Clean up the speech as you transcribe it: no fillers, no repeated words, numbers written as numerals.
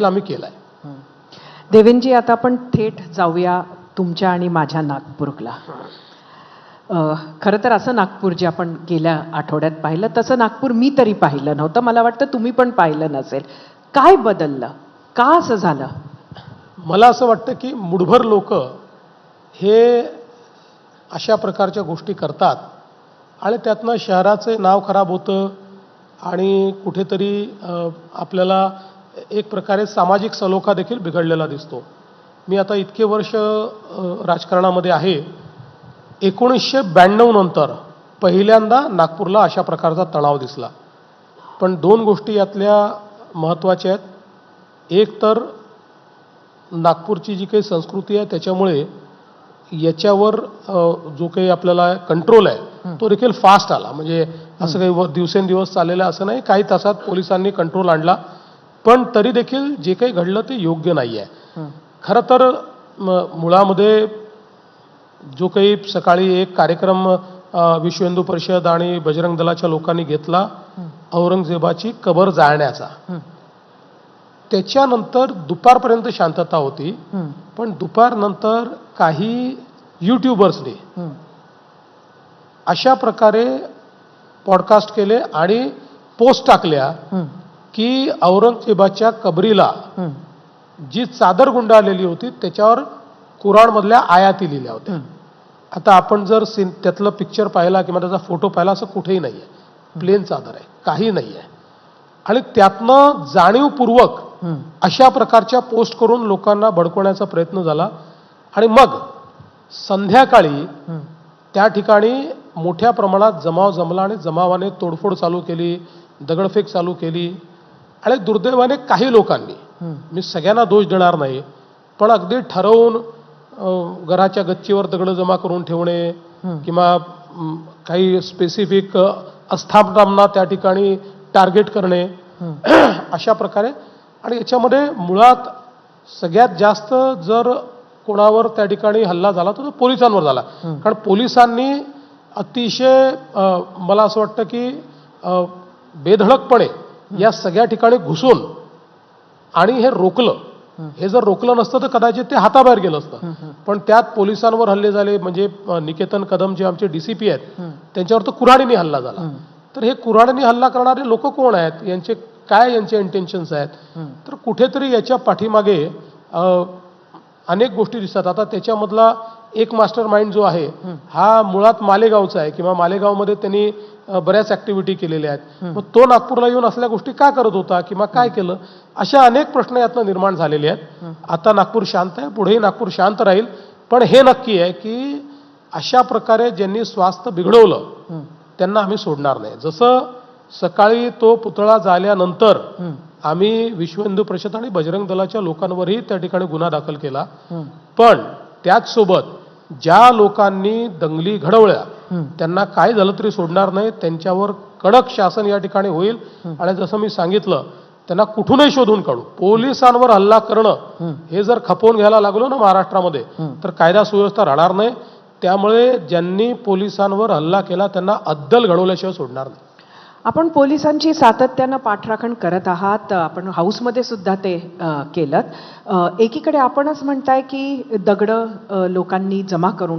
आम्ही केलाय. देवेंजी, आता आपण थेट जाऊया तुमच्या आणि माझ्या नागपूरला. खरं तर असं नागपूर जे आपण गेल्या आठवड्यात पाहिलं तसं नागपूर मी तरी पाहिलं नव्हतं. मला वाटतं तुम्ही पण पाहिलं नसेल. काय बदललं? का असं झालं? मला असं वाटतं की मुठभर लोक हे अशा प्रकारच्या गोष्टी करतात आणि त्यातनं शहराचं नाव खराब होतं आणि कुठेतरी आपल्याला एक प्रकारे सामाजिक सलोखा देखील बिघडलेला दिसतो. मी आता इतके वर्ष राजकारणामध्ये आहे. 1992 नंतर पहिल्यांदा नागपूरला अशा प्रकारचा तणाव दिसला. पण दोन गोष्टी यातल्या महत्त्वाच्या आहेत. एक तर नागपूरची जी काही संस्कृती आहे त्याच्यामुळे याच्यावर जो काही आपल्याला कंट्रोल आहे तो देखील फास्ट आला. म्हणजे असं काही दिवसेंदिवस चाललेलं असं नाही. काही तासात पोलिसांनी कंट्रोल आणला. पण तरी देखील जे काही घडलं ते योग्य नाही आहे. खरं तर मुळामध्ये जो काही सकाळी एक कार्यक्रम विश्व हिंदू परिषद आणि बजरंग दलाच्या लोकांनी घेतला औरंगजेबाची कबर जाळण्याचा, त्याच्यानंतर दुपारपर्यंत शांतता होती. पण दुपारनंतर काही यूट्यूबर्सने अशा प्रकारे पॉडकास्ट केले आणि पोस्ट टाकल्या की औरंगजेबाच्या कबरीला जी चादर गुंडाळलेली होती त्याच्यावर कुराणमधल्या आयाती लिहिल्या होत्या. आता आपण जर त्यातलं पिक्चर पाहिला किंवा त्याचा फोटो पाहिला असं कुठेही नाही आहे. प्लेन चादर आहे, काही नाही आहे. आणि त्यातनं जाणीवपूर्वक अशा प्रकारच्या पोस्ट करून लोकांना भडकवण्याचा प्रयत्न झाला. आणि मग संध्याकाळी त्या ठिकाणी मोठ्या प्रमाणात जमाव जमला आणि जमावाने तोडफोड चालू केली, दगडफेक चालू केली. आणि दुर्दैवाने काही लोकांनी, मी सगळ्यांना दोष देणार नाही, पण अगदी ठरवून घराच्या गच्चीवर दगड जमा करून ठेवणे किंवा काही स्पेसिफिक आस्थापनांना त्या ठिकाणी टार्गेट करणे अशा प्रकारे. आणि याच्यामध्ये मुळात सगळ्यात जास्त जर कोणावर त्या ठिकाणी हल्ला झाला तर तो पोलिसांवर झाला. कारण पोलिसांनी अतिशय मला असं वाटतं की बेधडकपणे या सगळ्या ठिकाणी घुसून आणि हे रोखलं. हे जर रोखलं नसतं तर कदाचित ते हाताबाहेर गेलं असतं. पण त्यात पोलिसांवर हल्ले झाले. म्हणजे निकेतन कदम जे आमचे DCP आहेत त्यांच्यावर तर कुऱ्हाडीने हल्ला झाला. तर हे कुऱ्हाडीने हल्ला करणारे लोक कोण आहेत, यांचे काय यांचे इंटेन्शन्स आहेत? तर कुठेतरी याच्या पाठीमागे अनेक गोष्टी दिसतात. आता त्याच्यामधला एक मास्टर माइंड जो आहे हा मुळात मालेगावचा आहे किंवा मालेगावमध्ये त्यांनी बऱ्याच ऍक्टिव्हिटी केलेल्या आहेत. मग तो नागपूरला येऊन असल्या गोष्टी का करत होता किंवा काय केलं, अशा अनेक प्रश्न यातनं निर्माण झालेले आहेत. आता नागपूर शांत आहे, पुढेही नागपूर शांत राहील. पण हे नक्की आहे की अशा प्रकारे ज्यांनी स्वास्थ्य बिघडवलं त्यांना आम्ही सोडणार नाही. जसं सकाळी तो पुतळा जाळल्यानंतर आम्ही विश्व हिंदू परिषद आणि बजरंग दलाच्या लोकांवरही त्या ठिकाणी गुन्हा दाखल केला. पण त्याचसोबत ज्या लोकांनी दंगली घडवल्या त्यांना काय झालं तरी सोडणार नाही. त्यांच्यावर कडक शासन या ठिकाणी होईल. आणि जसं मी सांगितलं, त्यांना कुठूनही शोधून काढू. पोलिसांवर हल्ला करणं हे जर खपवून घ्यायला लागलो ना महाराष्ट्रामध्ये तर कायदा सुव्यवस्था राहणार नाही. त्यामुळे ज्यांनी पोलिसांवर हल्ला केला त्यांना अद्दल घडवल्याशिवाय सोडणार नाही. आपण पोलिसांची सातत्यानं पाठराखण करत आहात. आपण हाऊसमध्ये सुद्धा ते केलं. एकीकडे आपणच म्हणताय की दगड लोकांनी जमा करून